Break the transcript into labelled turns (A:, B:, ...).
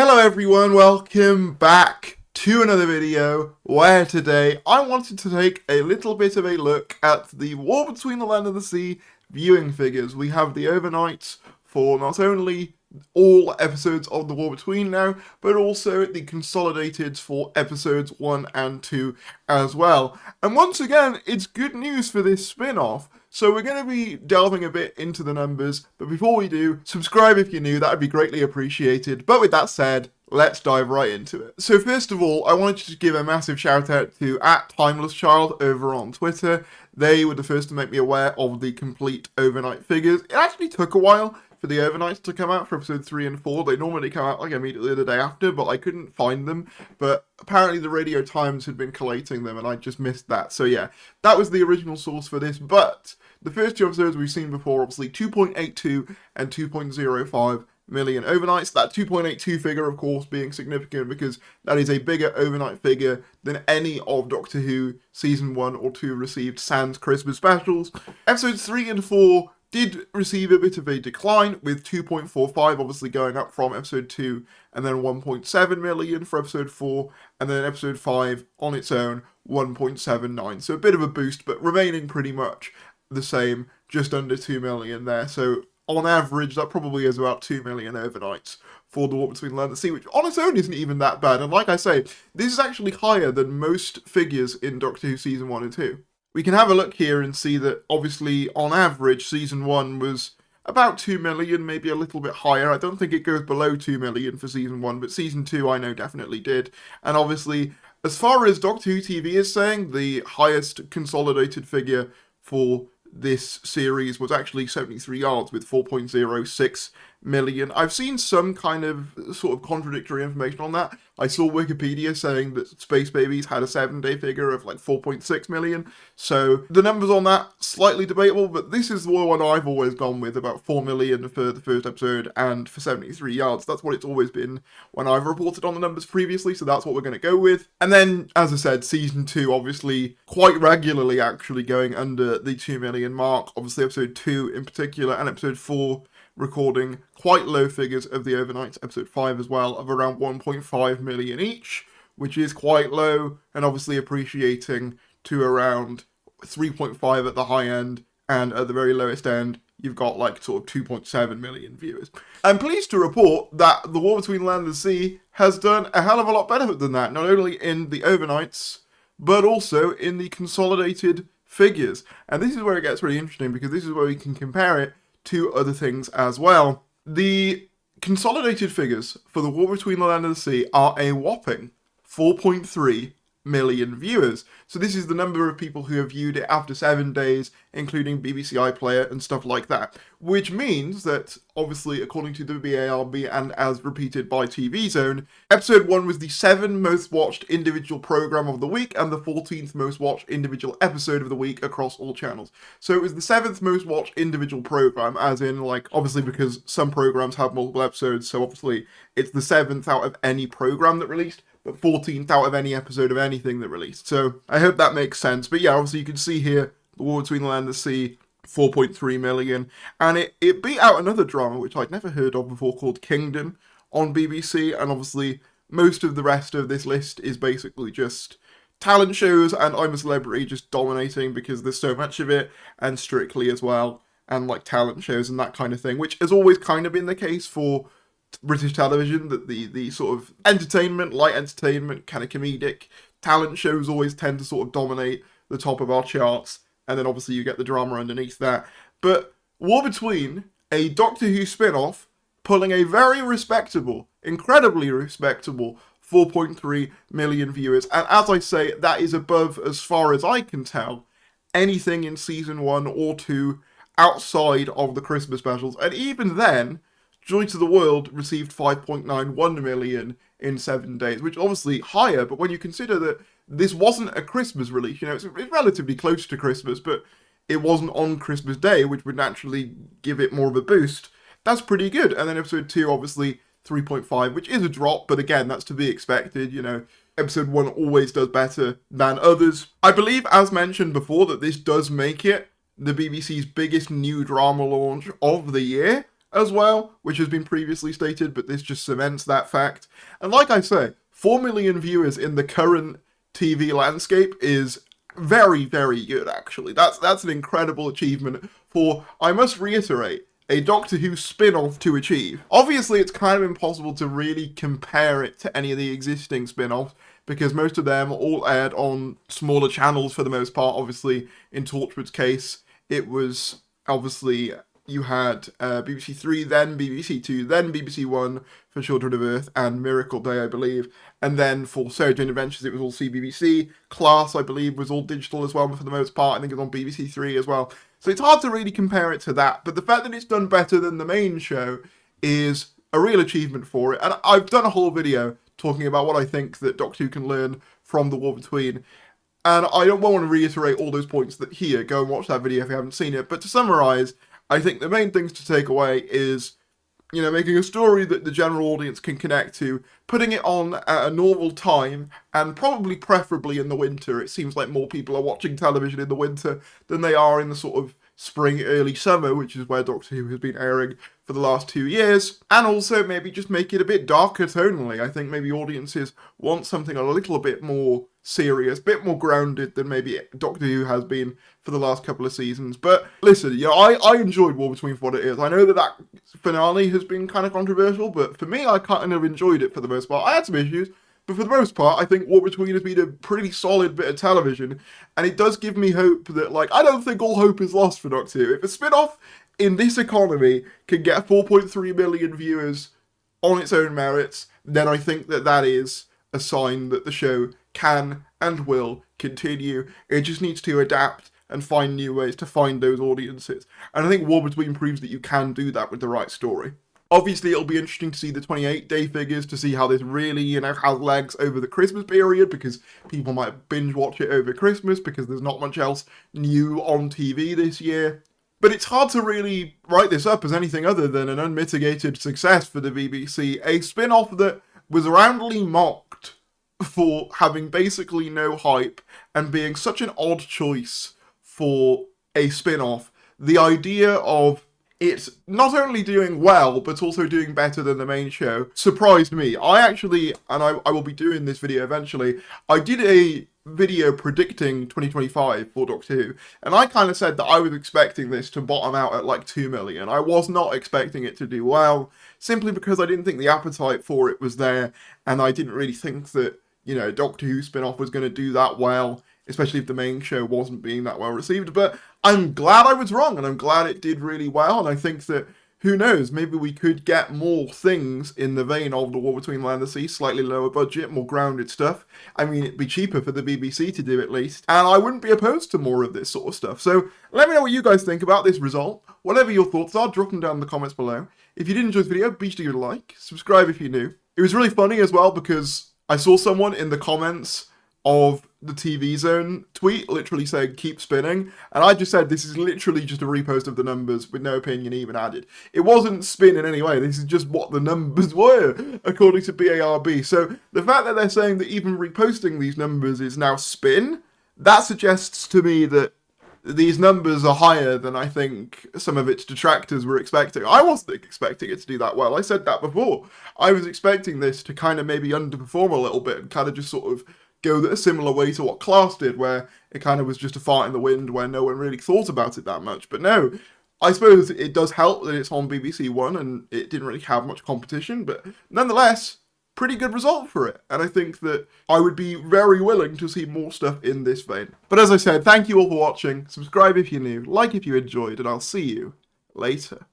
A: Hello everyone, welcome back to another video where today I wanted to take a little bit of a look at the War Between the Land and the Sea viewing figures. We have the overnights for not only all episodes of the War Between now, but also the Consolidated for episodes 1 and 2 as well. And once again, it's good news for this spin-off. So we're going to be delving a bit into the numbers, but before we do, subscribe if you're new, that would be greatly appreciated. But with that said, let's dive right into it. So first of all, I wanted to give a massive shout out to @TimelessChild over on Twitter. They were the first to make me aware of the complete overnight figures. It actually took a while for the overnights to come out for episode 3 and 4. They normally come out like immediately the day after, but I couldn't find them. But apparently the Radio Times had been collating them and I just missed that. So yeah, that was the original source for this. But the first two episodes we've seen before, obviously 2.82 and 2.05 million overnights. That 2.82 figure, of course, being significant because that is a bigger overnight figure than any of Doctor Who Season 1 or 2 received sans Christmas specials. Episodes 3 and 4 did receive a bit of a decline, with 2.45 obviously going up from episode 2, and then 1.7 million for episode 4, and then episode 5 on its own, 1.79. So a bit of a boost, but remaining pretty much the same, just under 2 million there. So on average, that probably is about 2 million overnights for the War Between Land and Sea, which on its own isn't even that bad. And like I say, this is actually higher than most figures in Doctor Who Season 1 and 2. We can have a look here and see that, obviously, on average, Season 1 was about 2 million, maybe a little bit higher. I don't think it goes below 2 million for Season 1, but Season 2 I know definitely did. And obviously, as far as Doctor Who TV is saying, the highest consolidated figure for this series was actually 73 yards with 4.06 million. I've seen some kind of sort of contradictory information on that. I saw Wikipedia saying that Space Babies had a 7-day figure of like 4.6 million. So the numbers on that, slightly debatable, but this is the one I've always gone with, about 4 million for the first episode and for 73 yards. That's what it's always been when I've reported on the numbers previously, so that's what we're going to go with. And then, as I said, Season 2, obviously, quite regularly actually going under the 2 million mark. Obviously, episode 2 in particular, and episode 4 recording quite low figures of the overnights, episode 5 as well, of around 1.5 million each, which is quite low, and obviously appreciating to around 3.5 at the high end, and at the very lowest end, you've got like sort of 2.7 million viewers. I'm pleased to report that The War Between Land and Sea has done a hell of a lot better than that, not only in the overnights, but also in the consolidated figures. And this is where it gets really interesting, because this is where we can compare it to other things as well. The consolidated figures for The War Between the Land and the Sea are a whopping 4.3 million viewers. So this is the number of people who have viewed it after 7 days, including BBC iPlayer and stuff like that. Which means that, obviously, according to the BARB and as repeated by TV Zone, episode 1 was the 7th most watched individual programme of the week and the 14th most watched individual episode of the week across all channels. So it was the 7th most watched individual programme, as in, like, obviously because some programmes have multiple episodes, so obviously it's the 7th out of any programme that released, but 14th out of any episode of anything that released. So I hope that makes sense. But yeah, obviously you can see here, The War Between the Land and the Sea, 4.3 million. And it beat out another drama, which I'd never heard of before, called Kingdom on BBC. And obviously most of the rest of this list is basically just talent shows and I'm a Celebrity just dominating because there's so much of it, and Strictly as well, and like talent shows and that kind of thing, which has always kind of been the case for British television, that the sort of entertainment, light entertainment, kind of comedic talent shows always tend to sort of dominate the top of our charts, and then obviously you get the drama underneath that. But War Between, a Doctor Who spin-off, pulling a very respectable, incredibly respectable 4.3 million viewers, and as I say, that is above, as far as I can tell, anything in Season 1 or 2 outside of the Christmas specials, and even then, Joy to the World received 5.91 million in 7 days, which obviously higher, but when you consider that this wasn't a Christmas release, you know, it's relatively close to Christmas, but it wasn't on Christmas Day, which would naturally give it more of a boost, that's pretty good. And then episode 2, obviously, 3.5, which is a drop, but again, that's to be expected, you know. Episode 1 always does better than others. I believe, as mentioned before, that this does make it the BBC's biggest new drama launch of the year, as well, which has been previously stated, but this just cements that fact. And like I say, 4 million viewers in the current TV landscape is very, very good, actually. That's an incredible achievement for, I must reiterate, a Doctor Who spin-off to achieve. Obviously, it's kind of impossible to really compare it to any of the existing spin-offs, because most of them all aired on smaller channels for the most part. Obviously, in Torchwood's case, it was, obviously, you had BBC 3, then BBC 2, then BBC 1 for Children of Earth and Miracle Day, I believe. And then for Sarah Jane Adventures, it was all CBBC. Class, I believe, was all digital as well for the most part. I think it was on BBC 3 as well. So it's hard to really compare it to that. But the fact that it's done better than the main show is a real achievement for it. And I've done a whole video talking about what I think that Doctor Who can learn from The War Between. And I don't want to reiterate all those points that here. Go and watch that video if you haven't seen it. But to summarise, I think the main things to take away is, you know, making a story that the general audience can connect to, putting it on at a normal time, and probably preferably in the winter. It seems like more people are watching television in the winter than they are in the sort of spring, early summer, which is where Doctor Who has been airing for the last 2 years. And also maybe just make it a bit darker tonally. I think maybe audiences want something a little bit more serious, a bit more grounded than maybe Doctor Who has been for the last couple of seasons. But listen, you know, I enjoyed War Between for what it is. I know that finale has been kind of controversial, but for me, I kind of enjoyed it for the most part. I had some issues, but for the most part, I think War Between has been a pretty solid bit of television, and it does give me hope that, like, I don't think all hope is lost for Doctor Who. If a spin-off in this economy can get 4.3 million viewers on its own merits, then I think that that is a sign that the show can and will continue. It just needs to adapt and find new ways to find those audiences. And I think War Between proves that you can do that with the right story. Obviously, it'll be interesting to see the 28-day figures, to see how this really, you know, has legs over the Christmas period, because people might binge watch it over Christmas, because there's not much else new on TV this year. But it's hard to really write this up as anything other than an unmitigated success for the BBC, a spin-off that was roundly mocked for having basically no hype and being such an odd choice for a spin-off. The idea of it not only doing well, but also doing better than the main show surprised me. I actually, and I will be doing this video eventually, I did a video predicting 2025 for Doctor Who, and I kind of said that I was expecting this to bottom out at like 2 million. I was not expecting it to do well, simply because I didn't think the appetite for it was there, and I didn't really think that, you know, Doctor Who spin-off was going to do that well, especially if the main show wasn't being that well received. But I'm glad I was wrong, and I'm glad it did really well, and I think that, who knows, maybe we could get more things in the vein of The War Between Land and the Sea, slightly lower budget, more grounded stuff. I mean, it'd be cheaper for the BBC to do at least, and I wouldn't be opposed to more of this sort of stuff. So let me know what you guys think about this result. Whatever your thoughts are, drop them down in the comments below. If you did enjoy this video, be sure to give it a like, subscribe if you're new. It was really funny as well, because I saw someone in the comments of the TV Zone tweet literally saying keep spinning, and I just said this is literally just a repost of the numbers with no opinion even added. It wasn't spin in any way, this is just what the numbers were according to BARB. So the fact that they're saying that even reposting these numbers is now spin, that suggests to me that these numbers are higher than I think some of its detractors were expecting. I wasn't expecting it to do that well. I said that before. I was expecting this to kind of maybe underperform a little bit and kind of just sort of go a similar way to what Class did, where it kind of was just a fart in the wind where no one really thought about it that much. But no, I suppose it does help that it's on BBC One and it didn't really have much competition, but nonetheless, pretty good result for it. And I think that I would be very willing to see more stuff in this vein. But as I said, thank you all for watching, subscribe if you're new, like if you enjoyed, and I'll see you later.